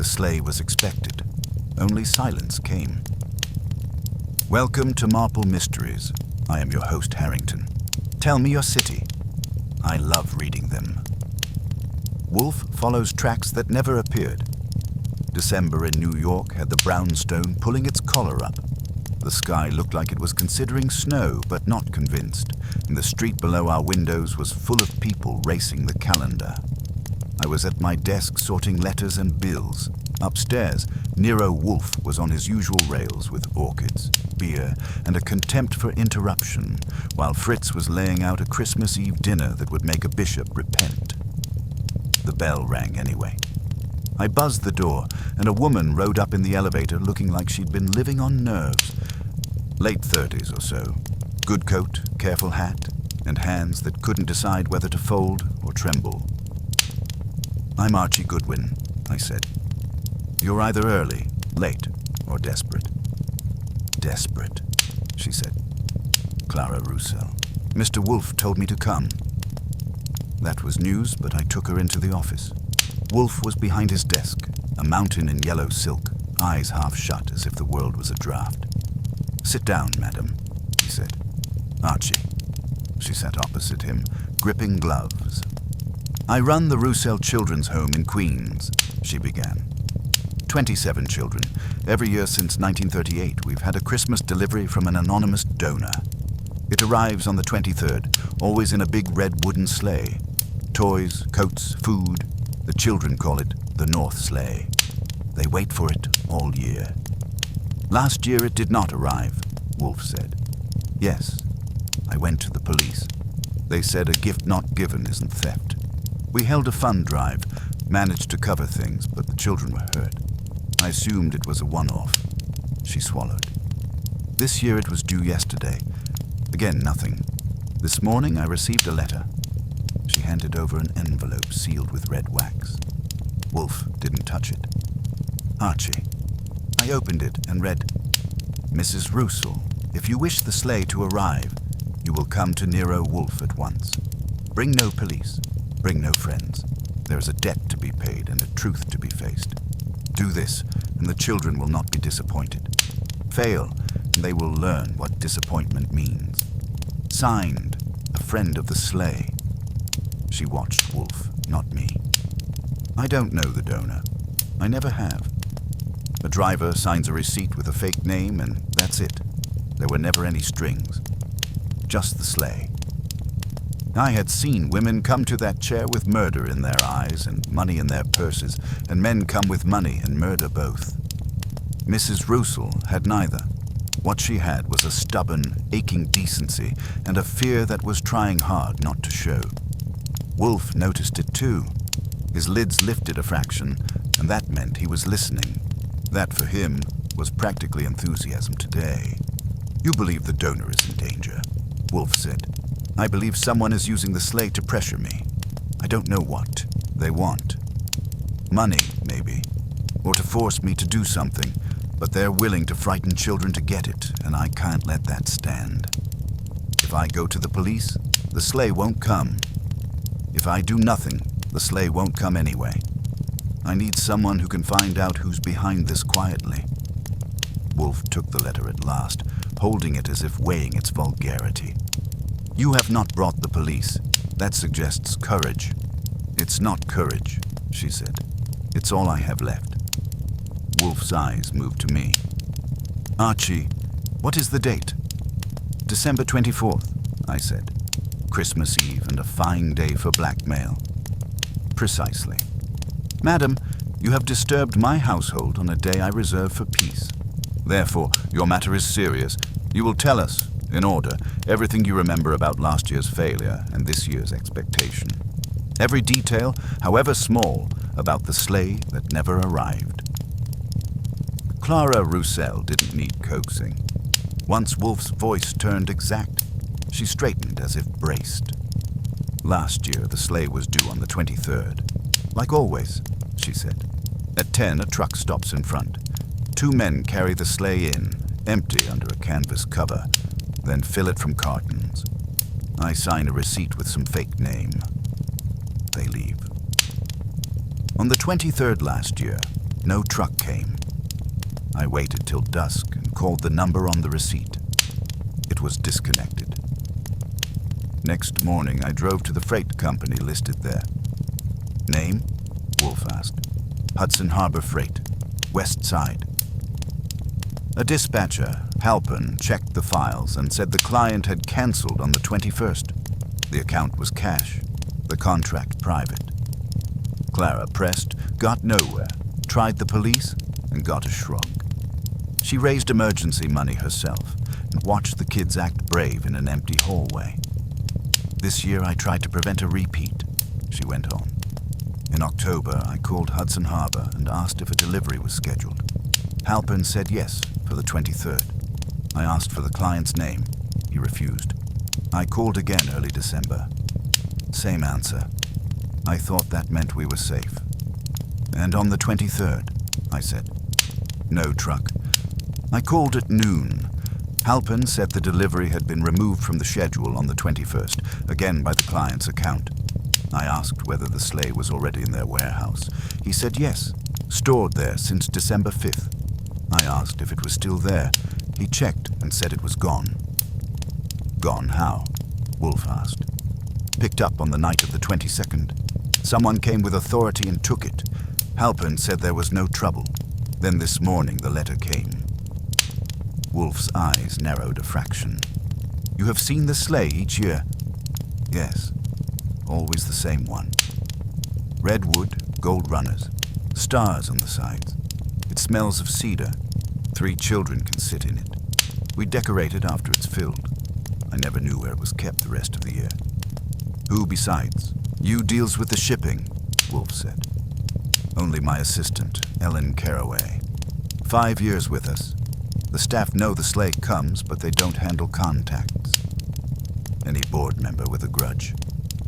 The sleigh was expected. Only silence came. Welcome to Marple Mysteries. I am your host, Harrington. Tell me your city. I love reading them. Wolfe follows tracks that never appeared. December in New York had the brownstone pulling its collar up. The sky looked like it was considering snow, but not convinced, and the street below our windows was full of people racing the calendar. I was at my desk sorting letters and bills. Upstairs, Nero Wolfe was on his usual rails with orchids, beer, and a contempt for interruption, while Fritz was laying out a Christmas Eve dinner that would make a bishop repent. The bell rang anyway. I buzzed the door, and a woman rode up in the elevator looking like she'd been living on nerves. Late 30s or so. Good coat, careful hat, and hands that couldn't decide whether to fold or tremble. I'm Archie Goodwin, I said. You're either early, late, or desperate. Desperate, she said. Clara Roussel. Mr. Wolfe told me to come. That was news, but I took her into the office. Wolfe was behind his desk, a mountain in yellow silk, eyes half shut as if the world was a draft. Sit down, madam, he said. Archie. She sat opposite him, gripping gloves. I run the Roussel Children's Home in Queens, she began. 27 children. Every year since 1938, we've had a Christmas delivery from an anonymous donor. It arrives on the 23rd, always in a big red wooden sleigh. Toys, coats, food. The children call it the North Sleigh. They wait for it all year. Last year it did not arrive, Wolfe said. Yes, I went to the police. They said a gift not given isn't theft. We held a fund drive, managed to cover things, but the children were hurt. I assumed it was a one-off. She swallowed. This year it was due yesterday. Again, nothing. This morning I received a letter. She handed over an envelope sealed with red wax. Wolfe didn't touch it. Archie. I opened it and read, Mrs. Roussel, if you wish the sleigh to arrive, you will come to Nero Wolfe at once. Bring no police. Bring no friends. There is a debt to be paid and a truth to be faced. Do this, and the children will not be disappointed. Fail, and they will learn what disappointment means. Signed, a friend of the sleigh. She watched Wolfe, not me. I don't know the donor. I never have. A driver signs a receipt with a fake name, and that's it. There were never any strings. Just the sleigh. I had seen women come to that chair with murder in their eyes and money in their purses, and men come with money and murder both. Mrs. Roussel had neither. What she had was a stubborn, aching decency and a fear that was trying hard not to show. Wolfe noticed it too. His lids lifted a fraction, and that meant he was listening. That, for him, was practically enthusiasm today. You believe the donor is in danger, Wolfe said. I believe someone is using the sleigh to pressure me. I don't know what they want. Money, maybe, or to force me to do something, but they're willing to frighten children to get it, and I can't let that stand. If I go to the police, the sleigh won't come. If I do nothing, the sleigh won't come anyway. I need someone who can find out who's behind this quietly. Wolfe took the letter at last, holding it as if weighing its vulgarity. You have not brought the police. That suggests courage. It's not courage, she said. It's all I have left. Wolfe's eyes moved to me. Archie, what is the date? December 24th, I said. Christmas Eve and a fine day for blackmail. Precisely. Madam, you have disturbed my household on a day I reserve for peace. Therefore, your matter is serious. You will tell us, in order, everything you remember about last year's failure and this year's expectation. Every detail, however small, about the sleigh that never arrived. Clara Roussel didn't need coaxing. Once Wolfe's voice turned exact, she straightened as if braced. Last year, the sleigh was due on the 23rd. Like always, she said. At 10, a truck stops in front. 2 men carry the sleigh in, empty under a canvas cover, then fill it from cartons. I sign a receipt with some fake name. They leave. On the 23rd last year, No truck came. I waited till dusk and called the number on the receipt. It was disconnected. Next morning, I drove to the freight company listed there. Name? Wolfe asked. Hudson Harbor Freight, West Side. A dispatcher, Halpin, checked the files and said the client had canceled on the 21st. The account was cash, the contract private. Clara pressed, got nowhere, tried the police, and got a shrug. She raised emergency money herself and watched the kids act brave in an empty hallway. This year I tried to prevent a repeat, she went on. In October, I called Hudson Harbor and asked if a delivery was scheduled. Halpin said yes, for the 23rd. I asked for the client's name. He refused. I called again early December. Same answer. I thought that meant we were safe. And on the 23rd, I said. No truck. I called at noon. Halpin said the delivery had been removed from the schedule on the 21st, again by the client's account. I asked whether the sleigh was already in their warehouse. He said yes, stored there since December 5th. I asked if it was still there. He checked and said it was gone. Gone how? Wolfe asked. Picked up on the night of the 22nd. Someone came with authority and took it. Halpin said there was no trouble. Then this morning the letter came. Wolfe's eyes narrowed a fraction. You have seen the sleigh each year? Yes. Always the same one. Red wood, gold runners, stars on the sides. It smells of cedar. 3 children can sit in it. We decorate it after it's filled. I never knew where it was kept the rest of the year. Who besides? You deals with the shipping, Wolfe said. Only my assistant, Ellen Caraway. 5 years with us. The staff know the sleigh comes, but they don't handle contacts. Any board member with a grudge?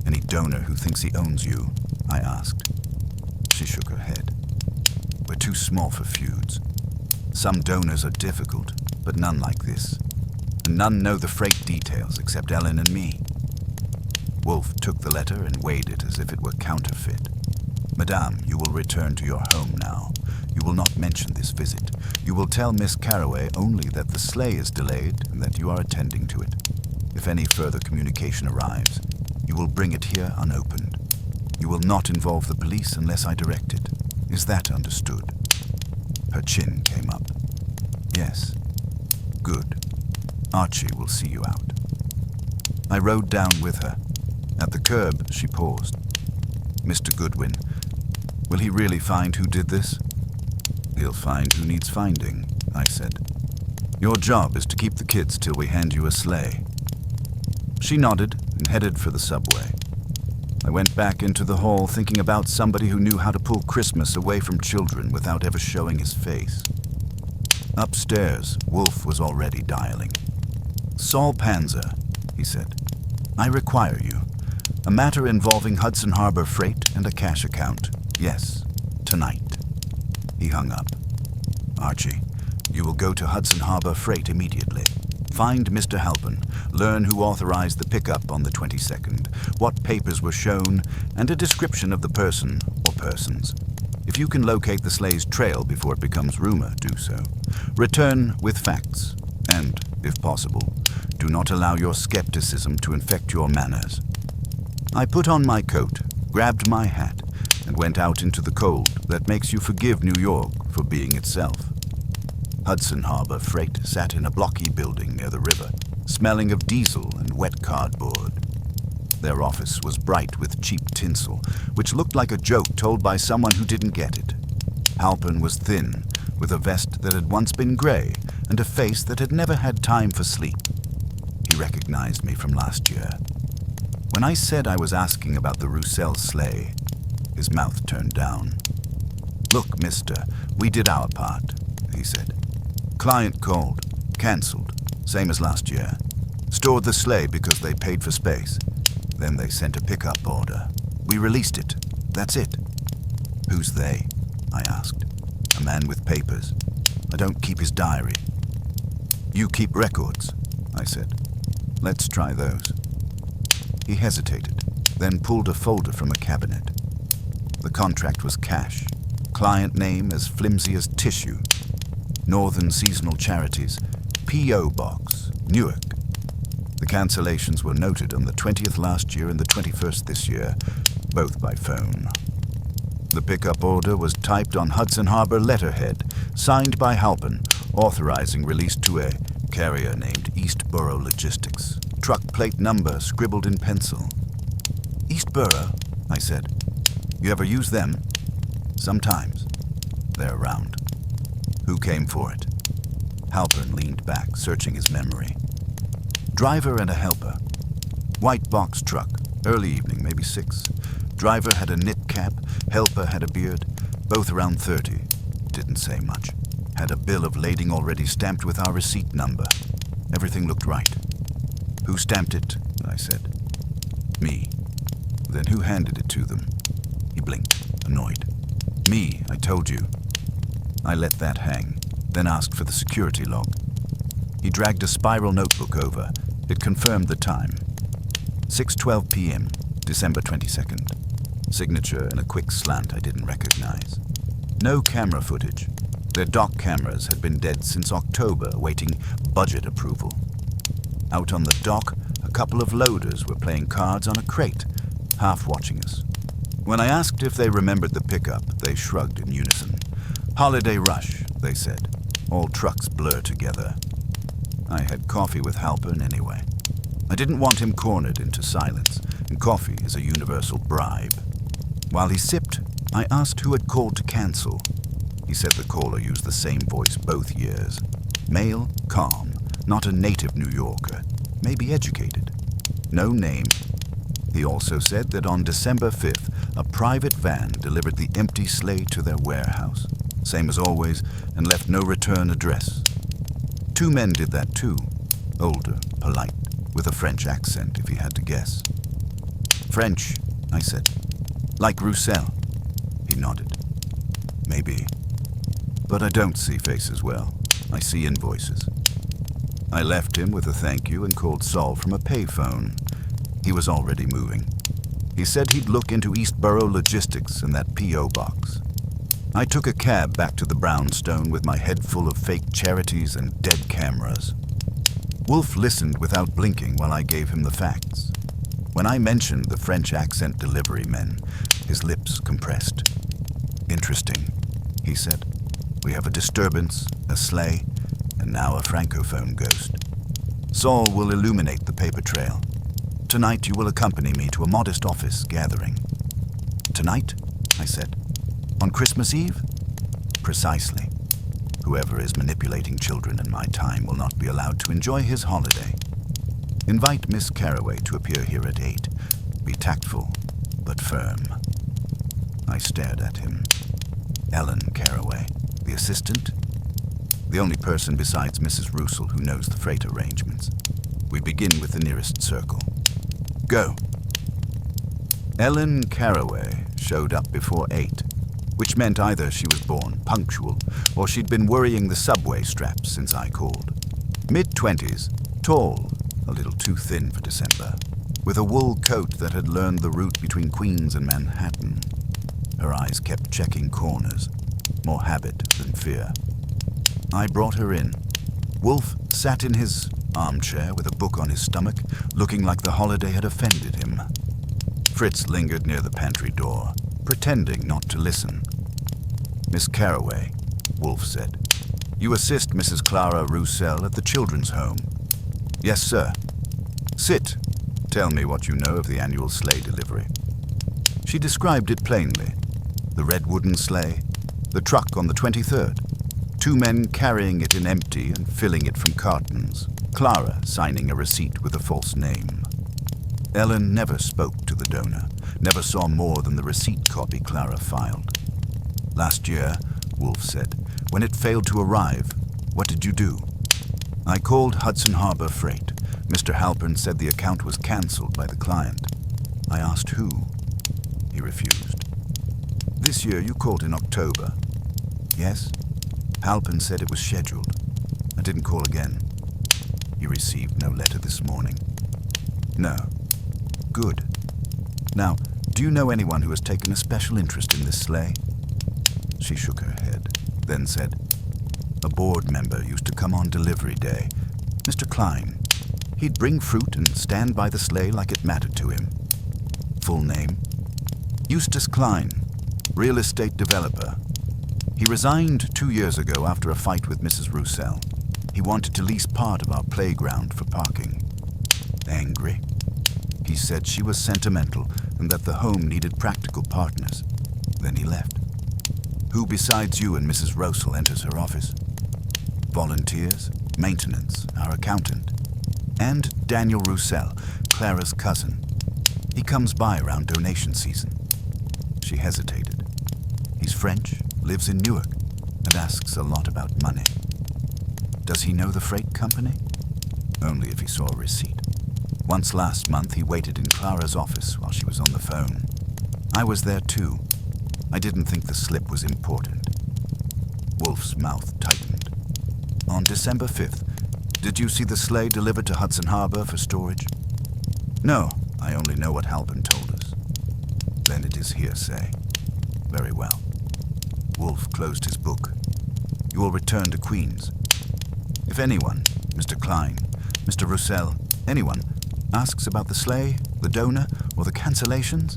Any donor who thinks he owns you? I asked. She shook her head. We're too small for feuds. Some donors are difficult, but none like this. And none know the freight details except Ellen and me. Wolfe took the letter and weighed it as if it were counterfeit. Madame, you will return to your home now. You will not mention this visit. You will tell Miss Caraway only that the sleigh is delayed and that you are attending to it. If any further communication arrives, you will bring it here unopened. You will not involve the police unless I direct it. Is that understood? Her chin came up. Yes. Good. Archie will see you out. I rode down with her. At the curb, she paused. Mr. Goodwin, will he really find who did this? He'll find who needs finding, I said. Your job is to keep the kids till we hand you a sleigh. She nodded and headed for the subway. I went back into the hall thinking about somebody who knew how to pull Christmas away from children without ever showing his face. Upstairs, Wolfe was already dialing. Saul Panzer, he said. I require you. A matter involving Hudson Harbor Freight and a cash account. Yes, tonight. He hung up. Archie, you will go to Hudson Harbor Freight immediately. Find Mr. Halpin, learn who authorized the pickup on the 22nd, what papers were shown, and a description of the person or persons. If you can locate the sleigh's trail before it becomes rumor, do so. Return with facts, and, if possible, do not allow your skepticism to infect your manners. I put on my coat, grabbed my hat, and went out into the cold that makes you forgive New York for being itself. Hudson Harbor Freight sat in a blocky building near the river, smelling of diesel and wet cardboard. Their office was bright with cheap tinsel, which looked like a joke told by someone who didn't get it. Halpin was thin, with a vest that had once been gray and a face that had never had time for sleep. He recognized me from last year. When I said I was asking about the Roussel sleigh, his mouth turned down. Look, mister, we did our part, he said. Client called, cancelled, same as last year. Stored the sleigh because they paid for space. Then they sent a pickup order. We released it. That's it. Who's they? I asked. A man with papers. I don't keep his diary. You keep records, I said. Let's try those. He hesitated, then pulled a folder from a cabinet. The contract was cash, Client name as flimsy as tissue. Northern Seasonal Charities, P.O. Box, Newark. The cancellations were noted on the 20th last year and the 21st this year, both by phone. The pickup order was typed on Hudson Harbor letterhead, signed by Halpin, authorizing release to a carrier named Eastboro Logistics. Truck plate number scribbled in pencil. Eastboro, I said. You ever use them? Sometimes. They're around. Who came for it? Halpin leaned back, searching his memory. Driver and a helper. White box truck. Early evening, maybe 6. Driver had a knit cap. Helper had a beard. Both around 30. Didn't say much. Had a bill of lading already stamped with our receipt number. Everything looked right. Who stamped it? I said. Me. Then who handed it to them? He blinked, annoyed. Me, I told you. I let that hang, then asked for the security log. He dragged a spiral notebook over. It confirmed the time. 6:12 p.m., December 22nd. Signature in a quick slant I didn't recognize. No camera footage. Their dock cameras had been dead since October, awaiting budget approval. Out on the dock, a couple of loaders were playing cards on a crate, half watching us. When I asked if they remembered the pickup, they shrugged in unison. Holiday rush, they said. All trucks blur together. I had coffee with Halpin anyway. I didn't want him cornered into silence, and coffee is a universal bribe. While he sipped, I asked who had called to cancel. He said the caller used the same voice both years. Male, calm, not a native New Yorker, maybe educated. No name. He also said that on December 5th, a private van delivered the empty sleigh to their warehouse, same as always, and left no return address. 2 men did that too, older, polite, with a French accent if he had to guess. French, I said. Like Roussel. He nodded. Maybe. But I don't see faces well. I see invoices. I left him with a thank you and called Saul from a payphone. He was already moving. He said he'd look into Eastboro Logistics and that P.O. box. I took a cab back to the brownstone with my head full of fake charities and dead cameras. Wolfe listened without blinking while I gave him the facts. When I mentioned the French accent delivery men, his lips compressed. Interesting, he said. We have a disturbance, a sleigh, and now a francophone ghost. Saul will illuminate the paper trail. Tonight you will accompany me to a modest office gathering. Tonight? I said. On Christmas Eve? Precisely. Whoever is manipulating children in my time will not be allowed to enjoy his holiday. Invite Miss Carraway to appear here at 8. Be tactful, but firm. I stared at him. Ellen Carraway, the assistant? The only person besides Mrs. Roussel who knows the freight arrangements. We begin with the nearest circle. Go. Ellen Carraway showed up before 8, which meant either she was born punctual or she'd been worrying the subway straps since I called. Mid-20s, tall, a little too thin for December, with a wool coat that had learned the route between Queens and Manhattan. Her eyes kept checking corners, more habit than fear. I brought her in. Wolfe sat in his armchair with a book on his stomach, looking like the holiday had offended him. Fritz lingered near the pantry door, pretending not to listen. Miss Carraway, Wolfe said. You assist Mrs. Clara Roussel at the children's home. Yes, sir. Sit. Tell me what you know of the annual sleigh delivery. She described it plainly. The red wooden sleigh, the truck on the 23rd, 2 men carrying it in empty and filling it from cartons, Clara signing a receipt with a false name. Ellen never spoke to the donor, never saw more than the receipt copy Clara filed. Last year, Wolfe said, when it failed to arrive, what did you do? I called Hudson Harbor Freight. Mr. Halpern said the account was canceled by the client. I asked who. He refused. This year you called in October. Yes? Halpern said it was scheduled. I didn't call again. You received no letter this morning? No. Good. Now, do you know anyone who has taken a special interest in this sleigh? She shook her head, then said, "A board member used to come on delivery day. Mr. Klein. He'd bring fruit and stand by the sleigh like it mattered to him." Full name? Eustace Klein, real estate developer. He resigned 2 years ago after a fight with Mrs. Roussel. He wanted to lease part of our playground for parking. Angry? He said she was sentimental and that the home needed practical partners. Then he left. Who besides you and Mrs. Roussel enters her office? Volunteers, maintenance, our accountant, and Daniel Roussel, Clara's cousin. He comes by around donation season. She hesitated. He's French, lives in Newark, and asks a lot about money. Does he know the freight company? Only if he saw a receipt. Once last month, he waited in Clara's office while she was on the phone. I was there too. I didn't think the slip was important. Wolfe's mouth tightened. On December 5th, did you see the sleigh delivered to Hudson Harbor for storage? No, I only know what Halpin told us. Then it is hearsay. Very well. Wolfe closed his book. You will return to Queens. If anyone, Mr. Klein, Mr. Roussel, anyone, asks about the sleigh, the donor, or the cancellations,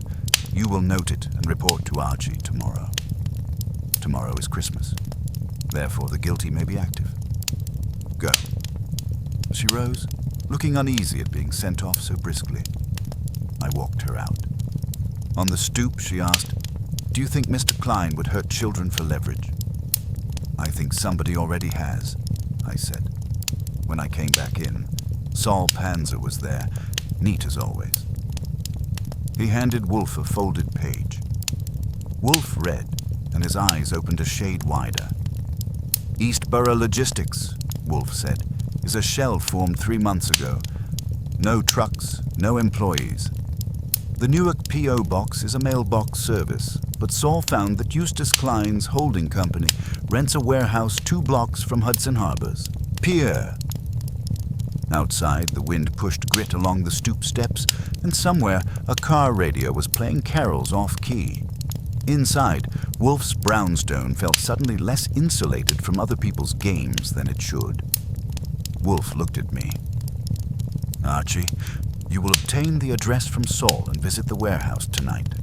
you will note it and report to Archie tomorrow. Tomorrow is Christmas. Therefore, the guilty may be active. Go. She rose, looking uneasy at being sent off so briskly. I walked her out. On the stoop, she asked, "Do you think Mr. Klein would hurt children for leverage?" "I think somebody already has," I said. When I came back in, Saul Panzer was there, neat as always. He handed Wolfe a folded page. Wolfe read, and his eyes opened a shade wider. "Eastborough Logistics," Wolfe said, "is a shell formed 3 months ago. No trucks, no employees. The Newark P.O. Box is a mailbox service, but Saul found that Eustace Klein's holding company rents a warehouse 2 blocks from Hudson Harbor's. Pier." Outside, the wind pushed grit along the stoop steps, and somewhere a car radio was playing carols off-key. Inside, Wolfe's brownstone felt suddenly less insulated from other people's games than it should. Wolfe looked at me. "Archie, you will obtain the address from Saul and visit the warehouse tonight.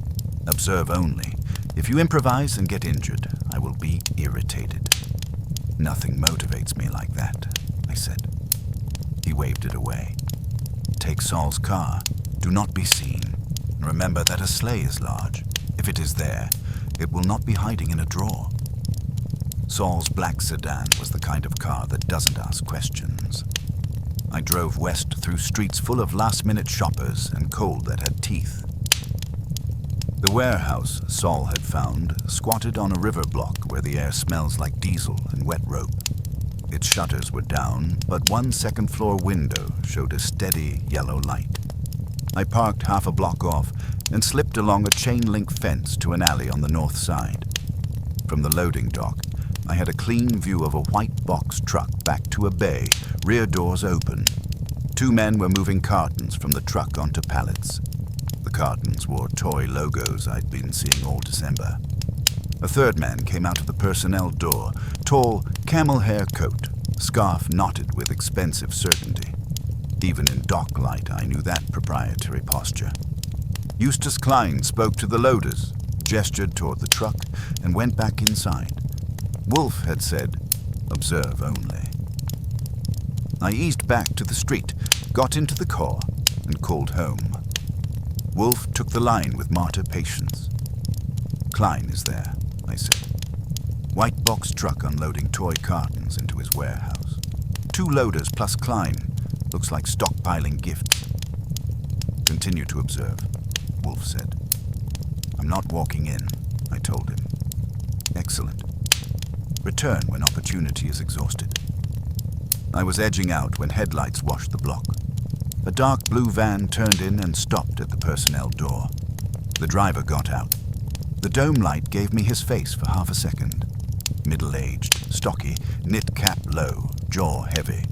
Observe only. If you improvise and get injured, I will be irritated." "Nothing motivates me like that," I said. He waved it away. "Take Saul's car. Do not be seen. And remember that a sleigh is large. If it is there, it will not be hiding in a drawer." Saul's black sedan was the kind of car that doesn't ask questions. I drove west through streets full of last-minute shoppers and coal that had teeth. The warehouse Saul had found squatted on a river block where the air smells like diesel and wet rope. Its shutters were down, but one second-floor window showed a steady yellow light. I parked half a block off and slipped along a chain-link fence to an alley on the north side. From the loading dock, I had a clean view of a white box truck backed to a bay, rear doors open. 2 men were moving cartons from the truck onto pallets. The cartons wore toy logos I'd been seeing all December. A 3rd man came out of the personnel door, tall, camel hair coat, scarf knotted with expensive certainty. Even in dock light, I knew that proprietary posture. Eustace Klein spoke to the loaders, gestured toward the truck, and went back inside. Wolfe had said, "Observe only." I eased back to the street, got into the car, and called home. Wolfe took the line with martyr patience. "Klein is there," I said. White box truck unloading toy cartons into his warehouse. 2 loaders plus Klein. Looks like stockpiling gifts. "Continue to observe," Wolfe said. "I'm not walking in," I told him. "Excellent. Return when opportunity is exhausted." I was edging out when headlights washed the block. A dark blue van turned in and stopped at the personnel door. The driver got out. The dome light gave me his face for half a second. Middle-aged, stocky, knit cap low, jaw heavy.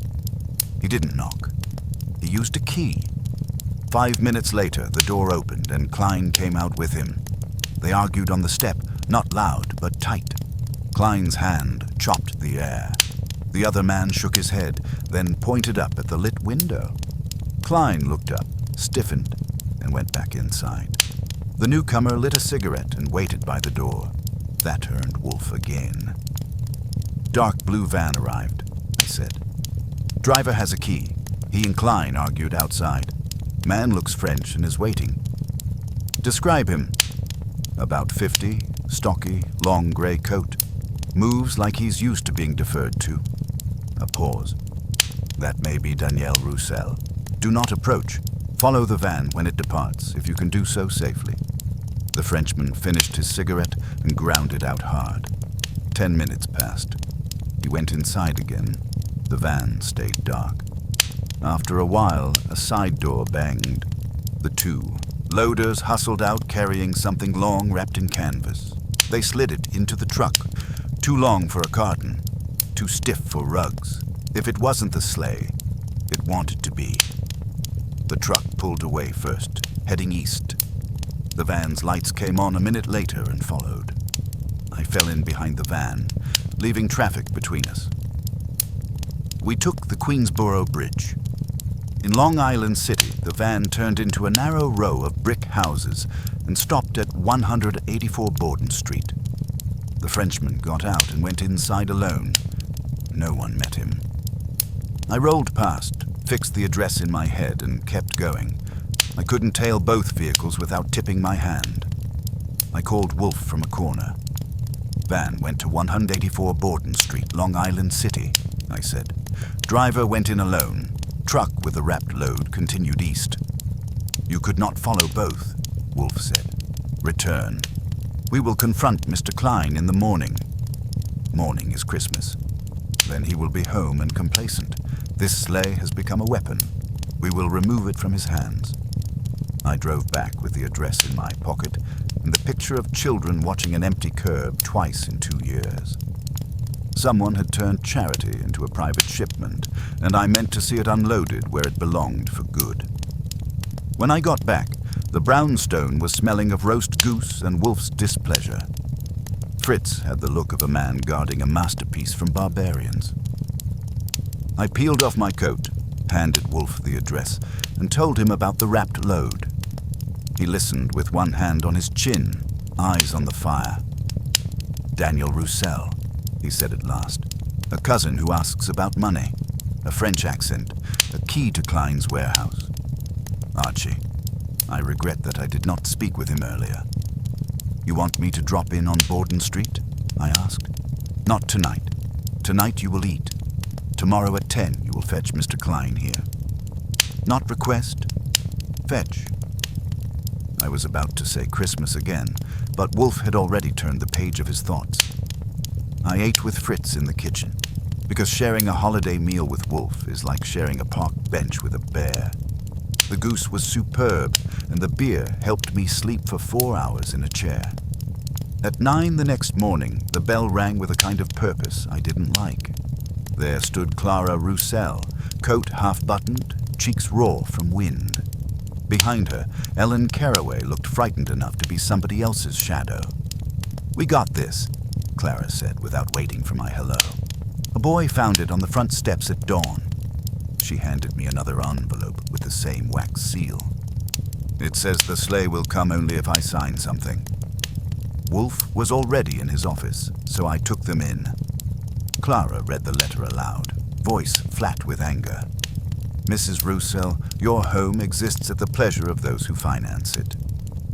He didn't knock. He used a key. 5 minutes later, the door opened and Klein came out with him. They argued on the step, not loud, but tight. Klein's hand chopped the air. The other man shook his head, then pointed up at the lit window. Klein looked up, stiffened, and went back inside. The newcomer lit a cigarette and waited by the door. That turned Wolfe again. Dark blue van arrived, I said. Driver has a key. He and Klein argued outside. Man looks French and is waiting. Describe him. About 50, stocky, long gray coat. Moves like he's used to being deferred to. A pause. That may be Nero Roussel. Do not approach. Follow the van when it departs, if you can do so safely. The Frenchman finished his cigarette and ground it out hard. 10 minutes passed. He went inside again. The van stayed dark. After a while, a side door banged. The two loaders hustled out carrying something long wrapped in canvas. They slid it into the truck. Too long for a carton. Too stiff for rugs. If it wasn't the sleigh, it wanted to be. The truck pulled away first, heading east. The van's lights came on a minute later and followed. I fell in behind the van, leaving traffic between us. We took the Queensboro Bridge. In Long Island City, the van turned into a narrow row of brick houses and stopped at 184 Borden Street. The Frenchman got out and went inside alone. No one met him. I rolled past, fixed the address in my head, and kept going. I couldn't tail both vehicles without tipping my hand. I called Wolfe from a corner. Van went to 184 Borden Street, Long Island City, I said. Driver went in alone. Truck with a wrapped load continued east. You could not follow both, Wolfe said. Return. We will confront Mr. Klein in the morning. Morning is Christmas. Then he will be home and complacent. This sleigh has become a weapon. We will remove it from his hands. I drove back with the address in my pocket and the picture of children watching an empty curb twice in 2 years. Someone had turned charity into a private shipment, and I meant to see it unloaded where it belonged for good. When I got back, the brownstone was smelling of roast goose and Wolfe's displeasure. Fritz had the look of a man guarding a masterpiece from barbarians. I peeled off my coat, handed Wolfe the address, and told him about the wrapped load. He listened with one hand on his chin, eyes on the fire. Nero Roussel, he said at last. A cousin who asks about money. A French accent, a key to Klein's warehouse. Archie, I regret that I did not speak with him earlier. You want me to drop in on Borden Street? I asked. Not tonight. Tonight you will eat. Tomorrow at 10 you will fetch Mr. Klein here. Not request, fetch. I was about to say Christmas again, but Wolfe had already turned the page of his thoughts. I ate with Fritz in the kitchen, because sharing a holiday meal with Wolfe is like sharing a park bench with a bear. The goose was superb, and the beer helped me sleep for 4 hours in a chair. At 9 the next morning, the bell rang with a kind of purpose I didn't like. There stood Clara Roussel, coat half-buttoned, cheeks raw from wind. Behind her, Ellen Caraway looked frightened enough to be somebody else's shadow. We got this, Clara said without waiting for my hello. A boy found it on the front steps at dawn. She handed me another envelope with the same wax seal. It says the sleigh will come only if I sign something. Wolfe was already in his office, so I took them in. Clara read the letter aloud, voice flat with anger. Mrs. Roussel, your home exists at the pleasure of those who finance it.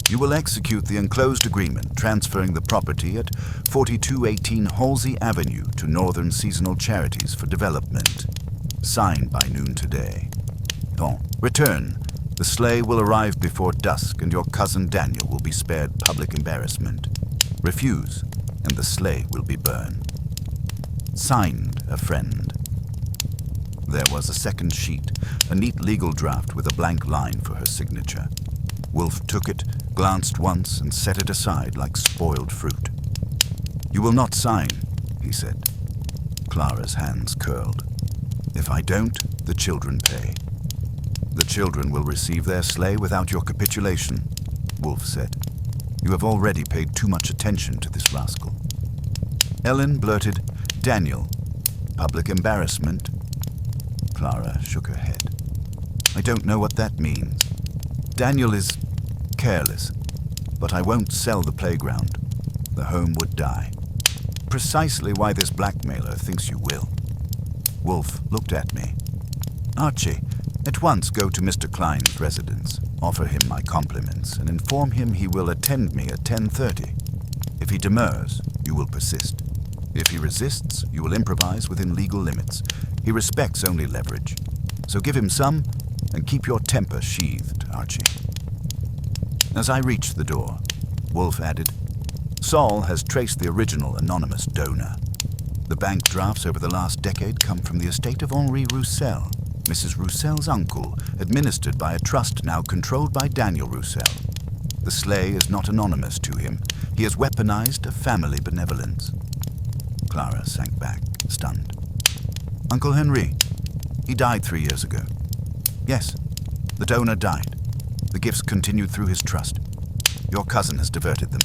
You will execute the enclosed agreement transferring the property at 4218 Halsey Avenue to Northern Seasonal Charities for Development. Signed by noon today. Bon. Return. The sleigh will arrive before dusk and your cousin Daniel will be spared public embarrassment. Refuse, and the sleigh will be burned. Signed, a friend. There was a second sheet, a neat legal draft with a blank line for her signature. Wolfe took it, glanced once, and set it aside like spoiled fruit. You will not sign, he said. Clara's hands curled. If I don't, the children pay. The children will receive their sleigh without your capitulation, Wolfe said. You have already paid too much attention to this rascal. Ellen blurted, "Daniel. Public embarrassment?" Clara shook her head. "I don't know what that means. Daniel is careless, but I won't sell the playground. The home would die. Precisely why this blackmailer thinks you will." Wolfe looked at me. "Archie, at once go to Mr. Klein's residence, offer him my compliments, and inform him he will attend me at 10:30. If he demurs, you will persist. If he resists, you will improvise within legal limits. He respects only leverage. So give him some, and keep your temper sheathed, Archie." As I reached the door, Wolfe added, "Saul has traced the original anonymous donor. The bank drafts over the last decade come from the estate of Henri Roussel, Mrs. Roussel's uncle, administered by a trust now controlled by Daniel Roussel. The Sleigh is not anonymous to him. He has weaponized a family benevolence." Clara sank back, stunned. "Uncle Henri, he died 3 years ago." "Yes, the donor died. The gifts continued through his trust. Your cousin has diverted them.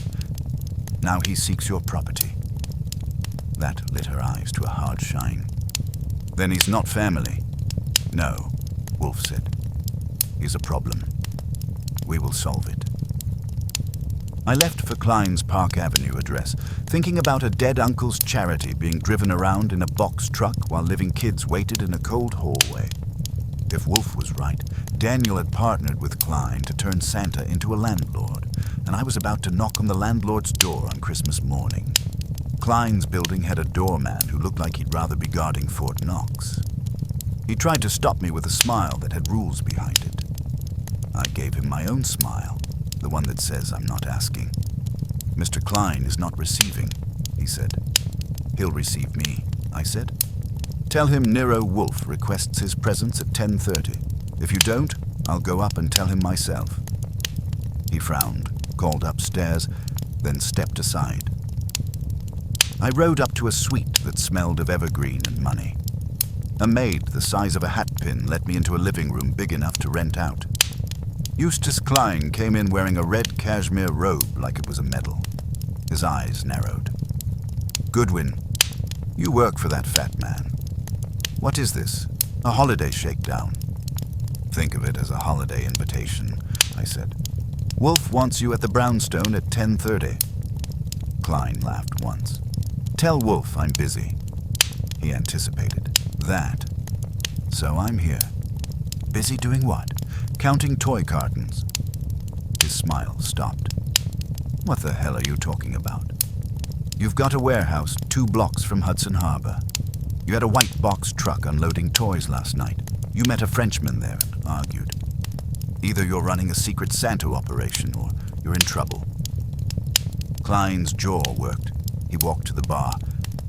Now he seeks your property." That lit her eyes to a hard shine. "Then he's not family?" "No," Wolfe said. "He's a problem. We will solve it." I left for Klein's Park Avenue address, thinking about a dead uncle's charity being driven around in a box truck while living kids waited in a cold hallway. If Wolfe was right, Daniel had partnered with Klein to turn Santa into a landlord, and I was about to knock on the landlord's door on Christmas morning. Klein's building had a doorman who looked like he'd rather be guarding Fort Knox. He tried to stop me with a smile that had rules behind it. I gave him my own smile, the one that says I'm not asking. "Mr. Klein is not receiving," he said. "He'll receive me," I said. "Tell him Nero Wolfe requests his presence at 10:30. If you don't, I'll go up and tell him myself." He frowned, called upstairs, then stepped aside. I rode up to a suite that smelled of evergreen and money. A maid the size of a hatpin let me into a living room big enough to rent out. Eustace Klein came in wearing a red cashmere robe like it was a medal. His eyes narrowed. "Goodwin, you work for that fat man. What is this? A holiday shakedown?" "Think of it as a holiday invitation," I said. "Wolfe wants you at the Brownstone at 10:30. Klein laughed once. "Tell Wolfe I'm busy." He anticipated. "That. So I'm here." "Busy doing what?" "Counting toy cartons." His smile stopped. "What the hell are you talking about?" "You've got a warehouse 2 blocks from Hudson Harbor. You had a white box truck unloading toys last night. You met a Frenchman there and argued. Either you're running a secret Santa operation or you're in trouble." Klein's jaw worked. He walked to the bar,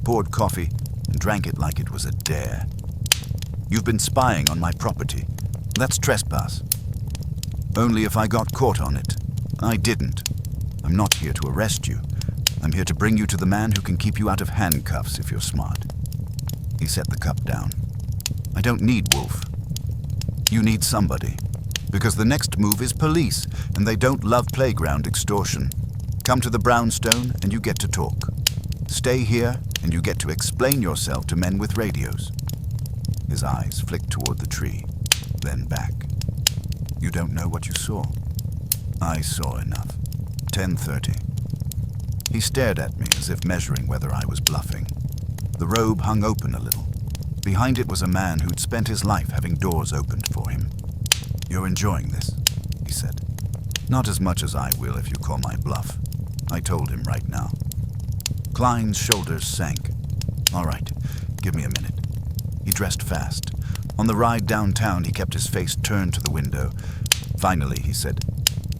poured coffee, and drank it like it was a dare. "You've been spying on my property. That's trespass." "Only if I got caught on it. I didn't. I'm not here to arrest you. I'm here to bring you to the man who can keep you out of handcuffs if you're smart." He set the cup down. "I don't need Wolfe. You need somebody. Because the next move is police, and they don't love playground extortion. Come to the Brownstone and you get to talk. Stay here and you get to explain yourself to men with radios." His eyes flicked toward the tree, then back. "You don't know what you saw?" "I saw enough. 10:30. He stared at me as if measuring whether I was bluffing. The robe hung open a little. Behind it was a man who'd spent his life having doors opened for him. "You're enjoying this," he said. "Not as much as I will if you call my bluff." I told him right now. Klein's shoulders sank. "All right, give me a minute." He dressed fast. On the ride downtown, he kept his face turned to the window. Finally, he said,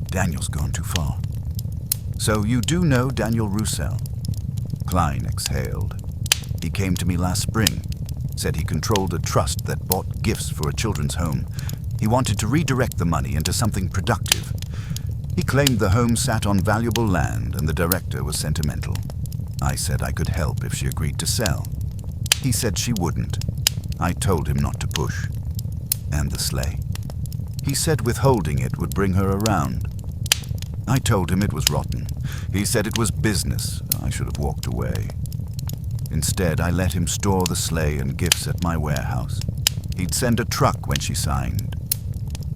"Daniel's gone too far." "So you do know Daniel Roussel?" Klein exhaled. "He came to me last spring, said he controlled a trust that bought gifts for a children's home. He wanted to redirect the money into something productive. He claimed the home sat on valuable land and the director was sentimental. I said I could help if she agreed to sell. He said she wouldn't. I told him not to push. And the sleigh. He said withholding it would bring her around. I told him it was rotten. He said it was business. I should have walked away. Instead, I let him store the sleigh and gifts at my warehouse. He'd send a truck when she signed.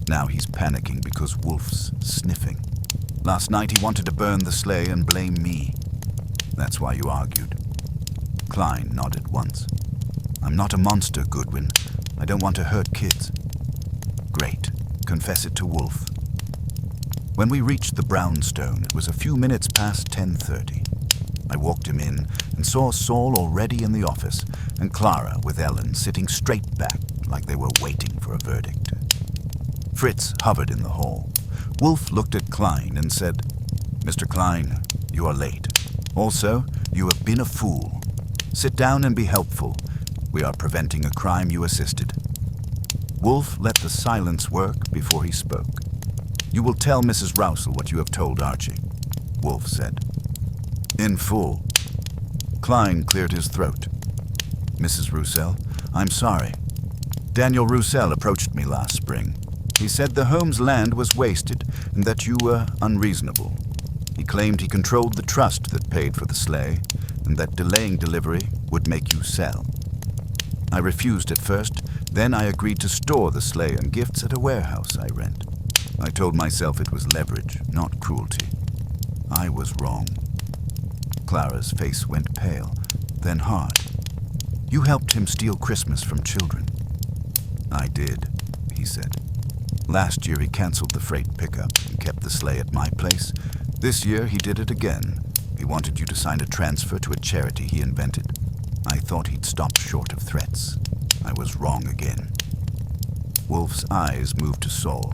Now he's panicking because Wolfe's sniffing. Last night he wanted to burn the sleigh and blame me. That's why you argued. Klein nodded once. I'm not a monster, Goodwin. I don't want to hurt kids. Great. Confess it to Wolfe. When we reached the brownstone, it was a few minutes past 10:30. I walked him in and saw Saul already in the office and Clara with Ellen sitting straight back like they were waiting for a verdict. Fritz hovered in the hall. Wolfe looked at Klein and said, Mr. Klein, you are late. Also, you have been a fool. Sit down and be helpful. We are preventing a crime you assisted. Wolfe let the silence work before he spoke. You will tell Mrs. Rousel what you have told Archie, Wolfe said. In full. Klein cleared his throat. Mrs. Roussel, I'm sorry. Daniel Roussel approached me last spring. He said the home's land was wasted and that you were unreasonable. He claimed he controlled the trust that paid for the sleigh and that delaying delivery would make you sell. I refused at first, then I agreed to store the sleigh and gifts at a warehouse I rent. I told myself it was leverage, not cruelty. I was wrong. Clara's face went pale, then hard. You helped him steal Christmas from children. I did, he said. Last year he canceled the freight pickup and kept the sleigh at my place. This year he did it again. He wanted you to sign a transfer to a charity he invented. I thought he'd stop short of threats. I was wrong again. Wolfe's eyes moved to Saul.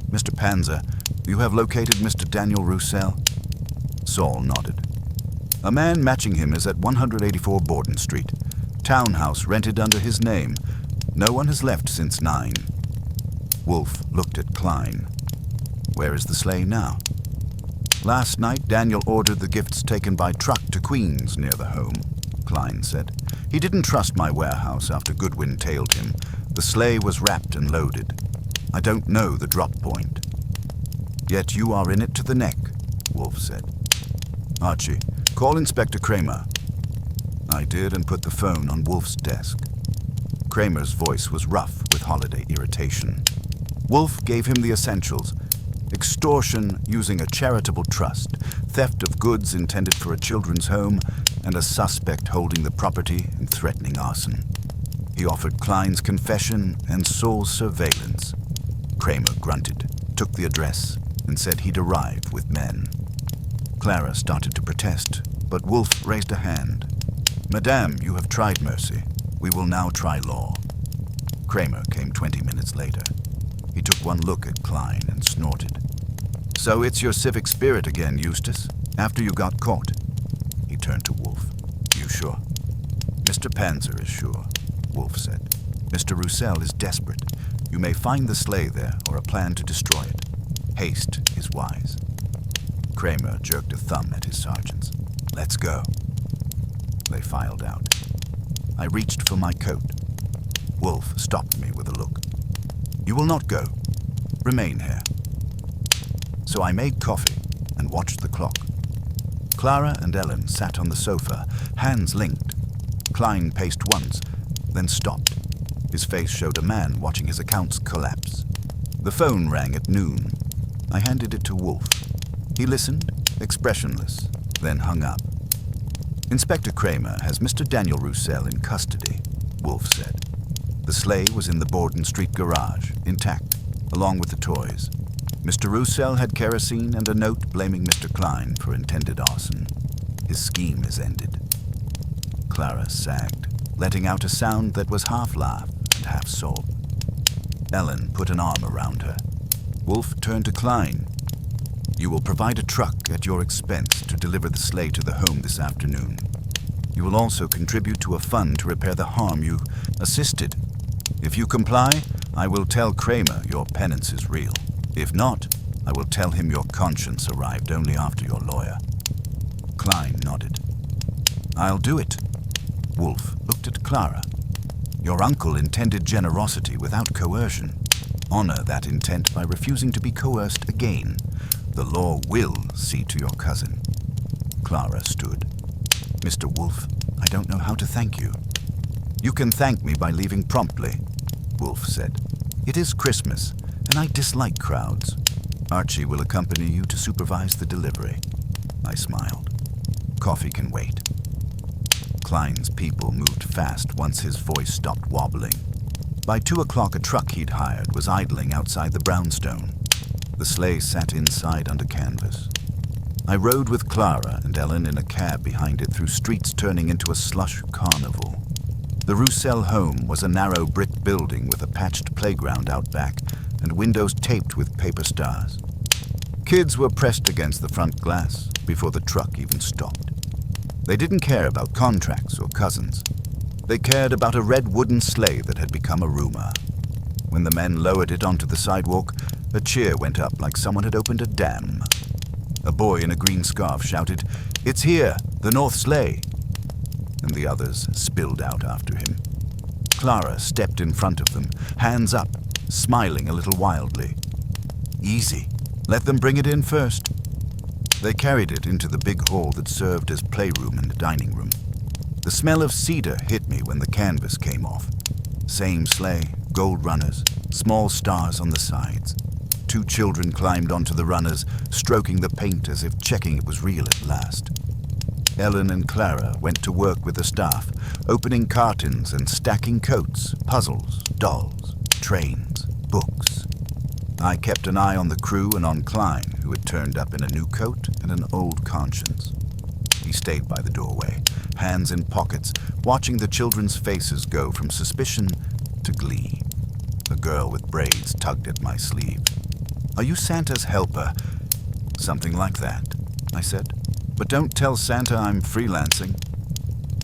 Mr. Panzer, you have located Mr. Daniel Roussel? Saul nodded. A man matching him is at 184 Borden Street. Townhouse rented under his name. No one has left since 9. Wolfe looked at Klein. Where is the sleigh now? Last night, Daniel ordered the gifts taken by truck to Queens near the home, Klein said. He didn't trust my warehouse after Goodwin tailed him. The sleigh was wrapped and loaded. I don't know the drop point. Yet you are in it to the neck, Wolfe said. Archie, call Inspector Kramer. I did and put the phone on Wolfe's desk. Kramer's voice was rough with holiday irritation. Wolfe gave him the essentials: extortion using a charitable trust, theft of goods intended for a children's home, and a suspect holding the property and threatening arson. He offered Klein's confession and Saul's surveillance. Kramer grunted, took the address, and said he'd arrive with men. Clara started to protest, but Wolfe raised a hand. Madame, you have tried mercy. We will now try law. Kramer came 20 minutes later. He took one look at Klein and snorted. So it's your civic spirit again, Eustace, after you got caught. He turned to Wolfe. You sure? Mr. Panzer is sure, Wolfe said. Mr. Roussel is desperate. You may find the sleigh there or a plan to destroy it. Haste is wise. Kramer jerked a thumb at his sergeants. Let's go. They filed out. I reached for my coat. Wolfe stopped me with a look. You will not go. Remain here. So I made coffee and watched the clock. Clara and Ellen sat on the sofa, hands linked. Klein paced once, then stopped. His face showed a man watching his accounts collapse. The phone rang at noon. I handed it to Wolfe. He listened, expressionless, then hung up. Inspector Kramer has Mr. Daniel Roussel in custody, Wolfe said. The sleigh was in the Borden Street garage, intact, along with the toys. Mr. Roussel had kerosene and a note blaming Mr. Klein for intended arson. His scheme is ended. Clara sagged, letting out a sound that was half laugh and half sob. Ellen put an arm around her. Wolfe turned to Klein. You will provide a truck at your expense to deliver the sleigh to the home this afternoon. You will also contribute to a fund to repair the harm you assisted. If you comply, I will tell Kramer your penance is real. If not, I will tell him your conscience arrived only after your lawyer. Klein nodded. I'll do it. Wolfe looked at Clara. Your uncle intended generosity without coercion. Honor that intent by refusing to be coerced again. The law will see to your cousin. Clara stood. Mr. Wolfe, I don't know how to thank you. You can thank me by leaving promptly, Wolfe said. It is Christmas, and I dislike crowds. Archie will accompany you to supervise the delivery. I smiled. Coffee can wait. Klein's people moved fast once his voice stopped wobbling. By 2 o'clock, a truck he'd hired was idling outside the brownstone. The sleigh sat inside under canvas. I rode with Clara and Ellen in a cab behind it through streets turning into a slush carnival. The Roussel home was a narrow brick building with a patched playground out back and windows taped with paper stars. Kids were pressed against the front glass before the truck even stopped. They didn't care about contracts or cousins. They cared about a red wooden sleigh that had become a rumor. When the men lowered it onto the sidewalk, a cheer went up like someone had opened a dam. A boy in a green scarf shouted, "It's here, the North Sleigh!" And the others spilled out after him. Clara stepped in front of them, hands up, smiling a little wildly. Easy. Let them bring it in first. They carried it into the big hall that served as playroom and dining room. The smell of cedar hit me when the canvas came off. Same sleigh, gold runners, small stars on the sides. 2 children climbed onto the runners, stroking the paint as if checking it was real at last. Ellen and Clara went to work with the staff, opening cartons and stacking coats, puzzles, dolls, trains, books. I kept an eye on the crew and on Klein, who had turned up in a new coat and an old conscience. He stayed by the doorway, hands in pockets, watching the children's faces go from suspicion to glee. A girl with braids tugged at my sleeve. "Are you Santa's helper?" "Something like that," I said. "But don't tell Santa I'm freelancing."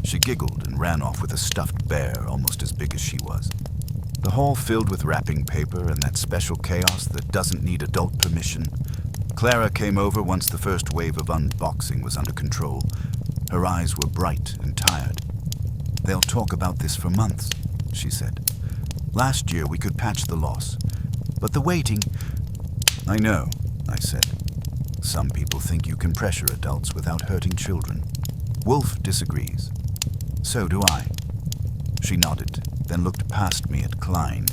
She giggled and ran off with a stuffed bear almost as big as she was. The hall filled with wrapping paper and that special chaos that doesn't need adult permission. Clara came over once the first wave of unboxing was under control. Her eyes were bright and tired. "They'll talk about this for months," she said. "Last year we could patch the loss, but the waiting—" "I know," I said. "Some people think you can pressure adults without hurting children. Wolfe disagrees. So do I." She nodded, then looked past me at Klein.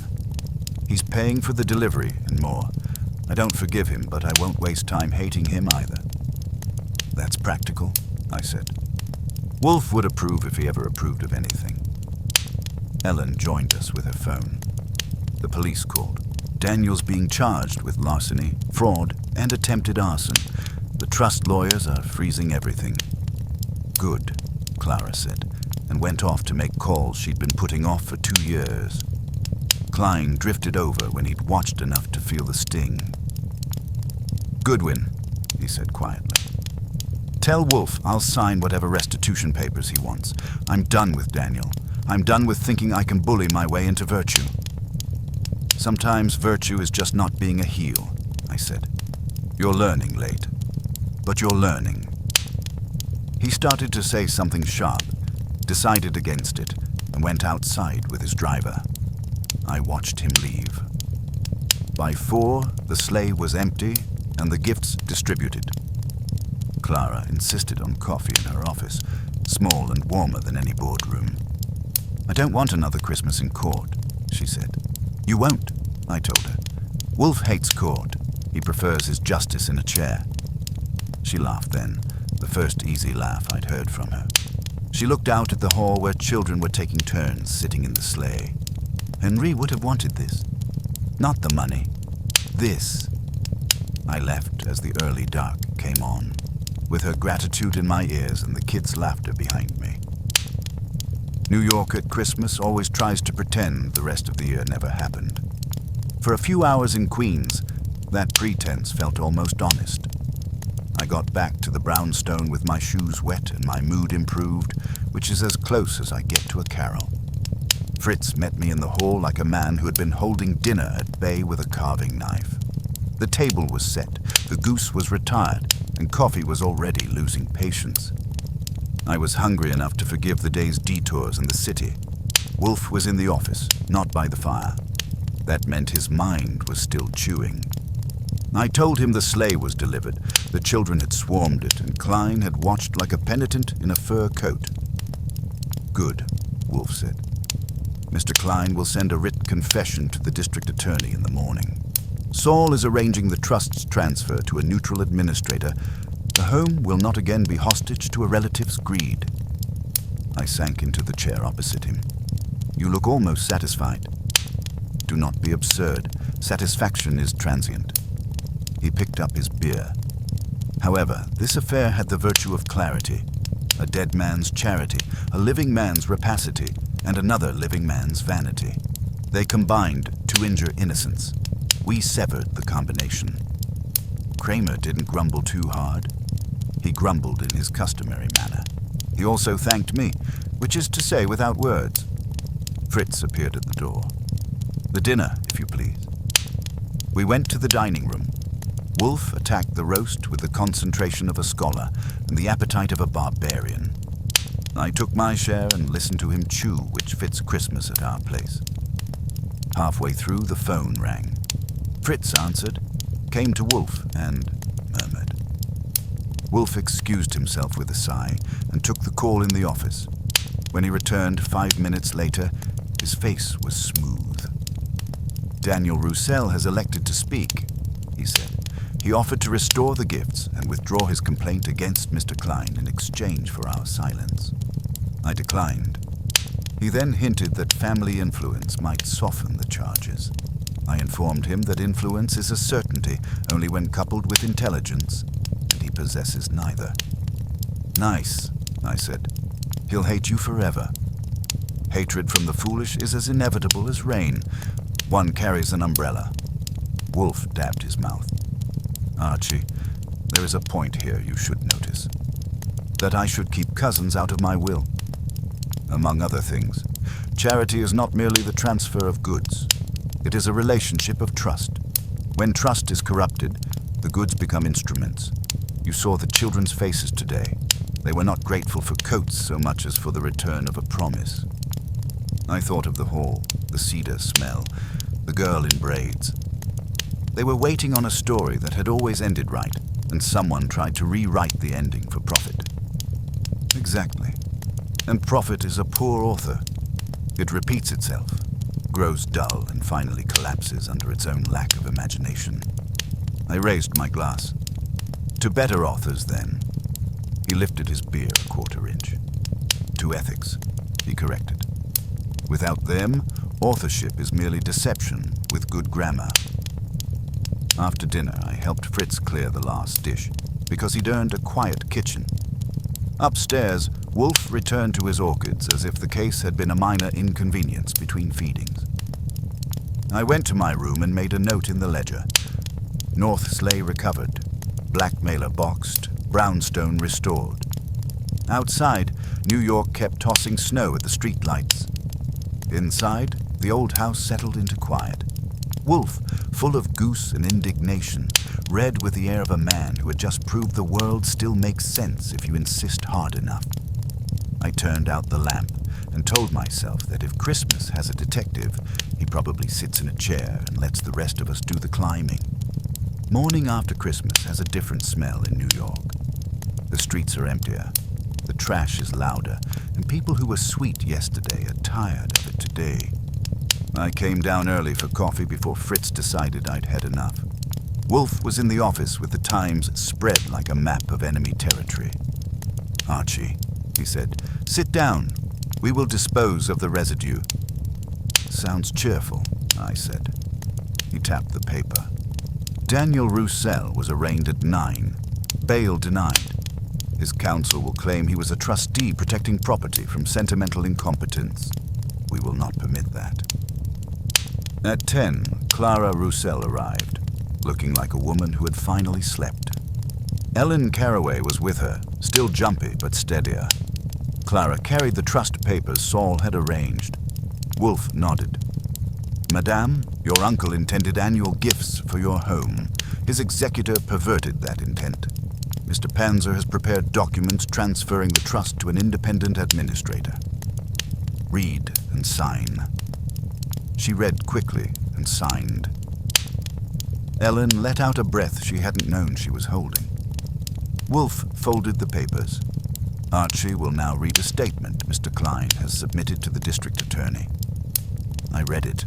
"He's paying for the delivery and more. I don't forgive him, but I won't waste time hating him either." "That's practical," I said. Wolfe would approve if he ever approved of anything. Ellen joined us with her phone. The police called. Daniel's being charged with larceny, fraud, and attempted arson. The trust lawyers are freezing everything. "Good," Clara said, and went off to make calls she'd been putting off for 2 years. Klein drifted over when he'd watched enough to feel the sting. "Goodwin," he said quietly. "Tell Wolfe I'll sign whatever restitution papers he wants. I'm done with Daniel. I'm done with thinking I can bully my way into virtue." "Sometimes virtue is just not being a heel," I said. "You're learning late, but you're learning." He started to say something sharp, decided against it, and went outside with his driver. I watched him leave. By 4, the sleigh was empty and the gifts distributed. Clara insisted on coffee in her office, small and warmer than any boardroom. "I don't want another Christmas in court," she said. "You won't," I told her. "Wolfe hates court. He prefers his justice in a chair." She laughed then, the first easy laugh I'd heard from her. She looked out at the hall where children were taking turns sitting in the sleigh. Henri would have wanted this. Not the money. This. I left as the early dark came on, with her gratitude in my ears and the kids' laughter behind me. New York at Christmas always tries to pretend the rest of the year never happened. For a few hours in Queens, that pretense felt almost honest. I got back to the brownstone with my shoes wet and my mood improved, which is as close as I get to a carol. Fritz met me in the hall like a man who had been holding dinner at bay with a carving knife. The table was set, the goose was retired, and coffee was already losing patience. I was hungry enough to forgive the day's detours in the city. Wolfe was in the office, not by the fire. That meant his mind was still chewing. I told him the sleigh was delivered. The children had swarmed it, and Klein had watched like a penitent in a fur coat. Good, Wolfe said. Mr. Klein will send a writ confession to the district attorney in the morning. Saul is arranging the trust's transfer to a neutral administrator. The home will not again be hostage to a relative's greed. I sank into the chair opposite him. You look almost satisfied. Do not be absurd. Satisfaction is transient. He picked up his beer. However, this affair had the virtue of clarity. A dead man's charity, a living man's rapacity, and another living man's vanity. They combined to injure innocence. We severed the combination. Kramer didn't grumble too hard. He grumbled in his customary manner. He also thanked me, which is to say without words. Fritz appeared at the door. The dinner, if you please. We went to the dining room. Wolfe attacked the roast with the concentration of a scholar and the appetite of a barbarian. I took my share and listened to him chew, which fits Christmas at our place. Halfway through, the phone rang. Fritz answered, came to Wolfe, and murmured. Wolfe excused himself with a sigh and took the call in the office. When he returned 5 minutes later, his face was smooth. Daniel Roussel has elected to speak, he said. He offered to restore the gifts and withdraw his complaint against Mr. Klein in exchange for our silence. I declined. He then hinted that family influence might soften the charges. I informed him that influence is a certainty only when coupled with intelligence, and he possesses neither. Nice, I said. He'll hate you forever. Hatred from the foolish is as inevitable as rain. One carries an umbrella. Wolfe dabbed his mouth. Archie, there is a point here you should notice. That I should keep cousins out of my will. Among other things, charity is not merely the transfer of goods. It is a relationship of trust. When trust is corrupted, the goods become instruments. You saw the children's faces today. They were not grateful for coats so much as for the return of a promise. I thought of the hall, the cedar smell, the girl in braids. They were waiting on a story that had always ended right, and someone tried to rewrite the ending for profit. Exactly. And profit is a poor author. It repeats itself, grows dull, and finally collapses under its own lack of imagination. I raised my glass. To better authors, then. He lifted his beer a quarter inch. To ethics, he corrected. Without them, authorship is merely deception with good grammar. After dinner, I helped Fritz clear the last dish, because he'd earned a quiet kitchen. Upstairs, Wolfe returned to his orchids as if the case had been a minor inconvenience between feedings. I went to my room and made a note in the ledger. North Sleigh recovered, blackmailer boxed, brownstone restored. Outside, New York kept tossing snow at the streetlights. Inside, the old house settled into quiet. Wolfe, full of goose and indignation, read with the air of a man who had just proved the world still makes sense if you insist hard enough. I turned out the lamp and told myself that if Christmas has a detective, he probably sits in a chair and lets the rest of us do the climbing. Morning after Christmas has a different smell in New York. The streets are emptier, the trash is louder, and people who were sweet yesterday are tired of it today. I came down early for coffee before Fritz decided I'd had enough. Wolfe was in the office with the Times spread like a map of enemy territory. Archie, he said, sit down. We will dispose of the residue. Sounds cheerful, I said. He tapped the paper. Daniel Roussel was arraigned at 9. Bail denied. His counsel will claim he was a trustee protecting property from sentimental incompetence. We will not permit that. At 10, Clara Roussel arrived, looking like a woman who had finally slept. Ellen Caraway was with her, still jumpy but steadier. Clara carried the trust papers Saul had arranged. Wolfe nodded. Madame, your uncle intended annual gifts for your home. His executor perverted that intent. Mr. Panzer has prepared documents transferring the trust to an independent administrator. Read and sign. She read quickly and signed. Ellen let out a breath she hadn't known she was holding. Wolfe folded the papers. Archie will now read a statement Mr. Klein has submitted to the district attorney. I read it.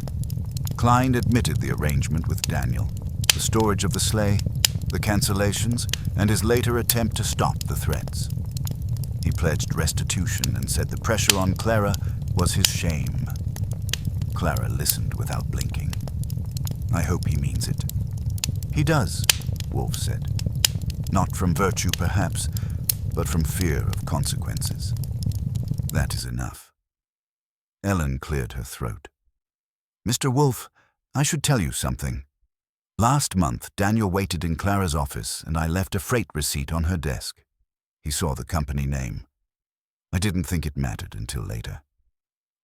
Klein admitted the arrangement with Daniel, the storage of the sleigh, the cancellations, and his later attempt to stop the threats. He pledged restitution and said the pressure on Clara was his shame. Clara listened without blinking. I hope he means it. He does, Wolfe said. Not from virtue, perhaps, but from fear of consequences. That is enough. Ellen cleared her throat. Mr. Wolfe, I should tell you something. Last month, Daniel waited in Clara's office, and I left a freight receipt on her desk. He saw the company name. I didn't think it mattered until later.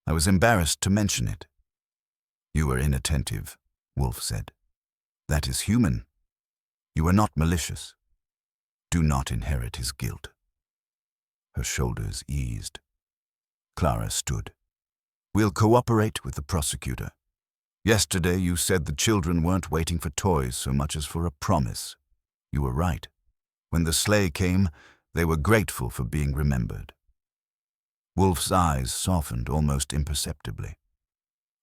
I was embarrassed to mention it. You were inattentive, Wolfe said. That is human. You are not malicious. Do not inherit his guilt. Her shoulders eased. Clara stood. We'll cooperate with the prosecutor. Yesterday you said the children weren't waiting for toys so much as for a promise. You were right. When the sleigh came, they were grateful for being remembered. Wolfe's eyes softened almost imperceptibly.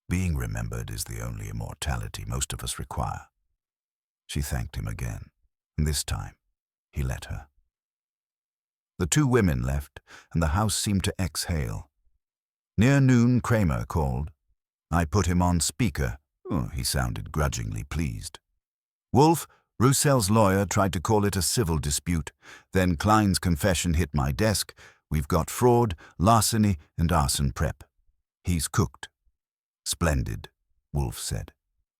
Being remembered is the only immortality most of us require. She thanked him again, and this time he let her. The two women left, and the house seemed to exhale. Near noon, Kramer called. I put him on speaker. Oh, he sounded grudgingly pleased. Wolfe, Roussel's lawyer, tried to call it a civil dispute. Then Klein's confession hit my desk. We've got fraud, larceny, and arson prep. He's cooked. Splendid, Wolfe said.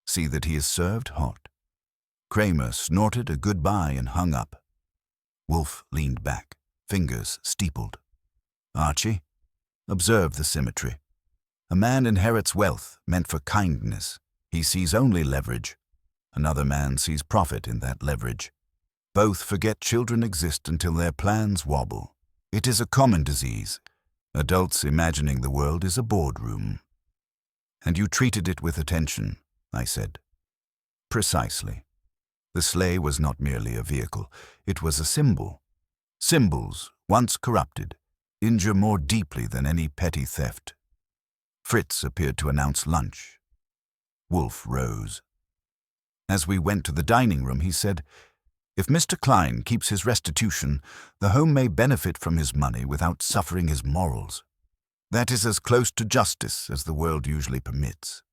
See that he is served hot. Kramer snorted a goodbye and hung up. Wolfe leaned back, fingers steepled. Archie, observe the symmetry. A man inherits wealth meant for kindness. He sees only leverage. Another man sees profit in that leverage. Both forget children exist until their plans wobble. It is a common disease. Adults imagining the world is a boardroom. And you treated it with attention, I said. Precisely. The sleigh was not merely a vehicle. It was a symbol. Symbols, once corrupted, injure more deeply than any petty theft. Fritz appeared to announce lunch. Wolfe rose. As we went to the dining room, he said, If Mr. Klein keeps his restitution, the home may benefit from his money without suffering his morals. That is as close to justice as the world usually permits.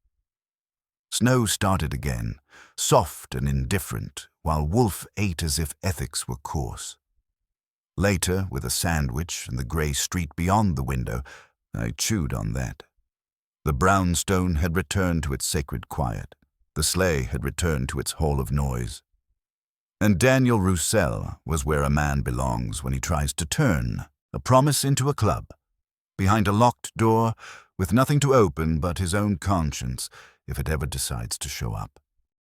Snow started again, soft and indifferent, while Wolfe ate as if ethics were coarse. Later, with a sandwich and the grey street beyond the window, I chewed on that. The brownstone had returned to its sacred quiet. The sleigh had returned to its hall of noise. And Daniel Roussel was where a man belongs when he tries to turn a promise into a club, behind a locked door, with nothing to open but his own conscience if it ever decides to show up.